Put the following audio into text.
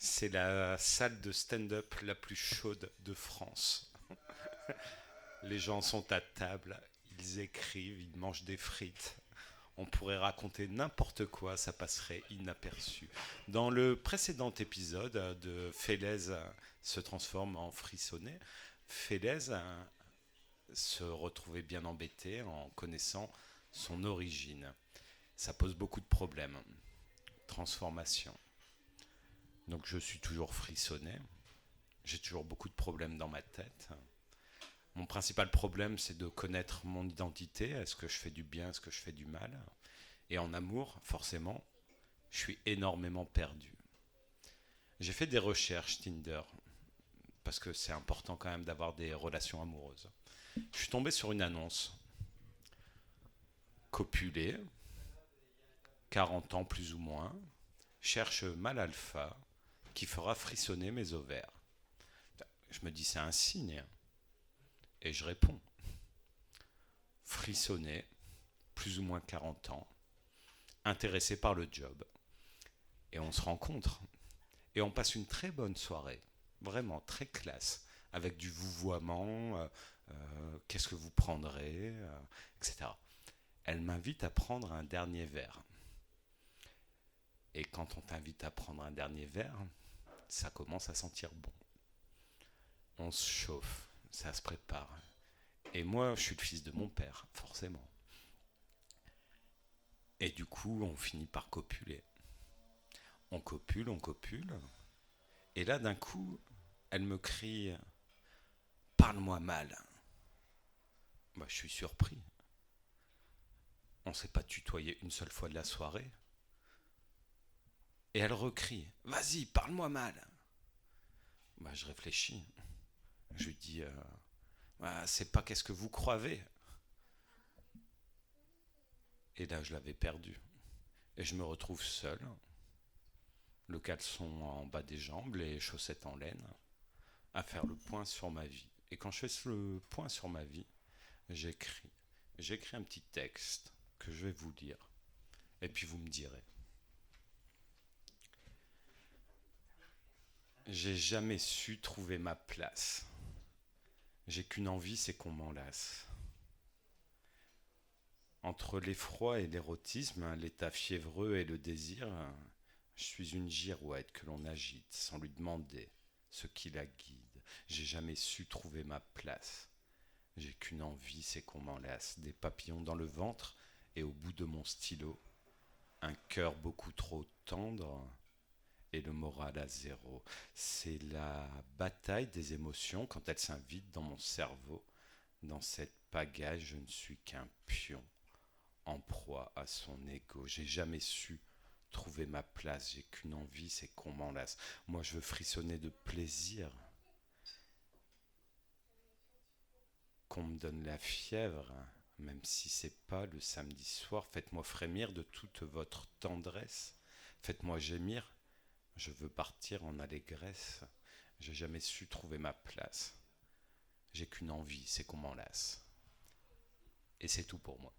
C'est la salle de stand-up la plus chaude de France. Les gens sont à table, ils écrivent, ils mangent des frites. On pourrait raconter n'importe quoi, ça passerait inaperçu. Dans le précédent épisode de Félez se transforme en frissonné, Félez se retrouvait bien embêté en connaissant son origine. Ça pose beaucoup de problèmes. Transformation. Donc je suis toujours frissonné. J'ai toujours beaucoup de problèmes dans ma tête. Mon principal problème, c'est de connaître mon identité. Est-ce que je fais du bien, est-ce que je fais du mal? Et en amour, forcément, je suis énormément perdu. J'ai fait des recherches Tinder, parce que c'est important quand même d'avoir des relations amoureuses. Je suis tombé sur une annonce. Copulé, 40 ans plus ou moins, cherche mâle alpha qui fera frissonner mes ovaires. Je me dis c'est un signe. Et je réponds. Frissonner, plus ou moins 40 ans, intéressé par le job. Et on se rencontre. Et on passe une très bonne soirée. Vraiment très classe. Avec du vouvoiement, qu'est-ce que vous prendrez, etc. Elle m'invite à prendre un dernier verre. Et quand on t'invite à prendre un dernier verre, ça commence à sentir bon. On se chauffe, ça se prépare. Et moi, je suis le fils de mon père, forcément. Et du coup, on finit par copuler. On copule, on copule. Et là, d'un coup, elle me crie: Parle-moi mal. Bah, je suis surpris. On ne s'est pas tutoyé une seule fois de la soirée. Et elle recrie: Vas-y, parle-moi mal. Bah, je réfléchis. Je lui dis: Bah, c'est pas qu'est-ce que vous croyez. Et là, je l'avais perdu. Et je me retrouve seul, le caleçon en bas des jambes, les chaussettes en laine, à faire le point sur ma vie. Et quand je fais le point sur ma vie, j'écris. J'écris un petit texte que je vais vous lire. Et puis vous me direz. J'ai jamais su trouver ma place. J'ai qu'une envie, c'est qu'on m'enlace. Entre l'effroi et l'érotisme, l'état fiévreux et le désir, je suis une girouette que l'on agite sans lui demander ce qui la guide. J'ai jamais su trouver ma place. J'ai qu'une envie, c'est qu'on m'enlace. Des papillons dans le ventre et au bout de mon stylo, un cœur beaucoup trop tendre et le moral à zéro. C'est la bataille des émotions quand elles s'invitent dans mon cerveau. Dans cette pagaille, je ne suis qu'un pion en proie à son ego. J'ai jamais su trouver ma place. J'ai qu'une envie, c'est qu'on m'enlace. Moi, je veux frissonner de plaisir. Qu'on me donne la fièvre, même si c'est pas le samedi soir. Faites-moi frémir de toute votre tendresse. Faites-moi gémir. Je veux partir en allégresse. J'ai jamais su trouver ma place. J'ai qu'une envie, c'est qu'on m'enlace. Et c'est tout pour moi.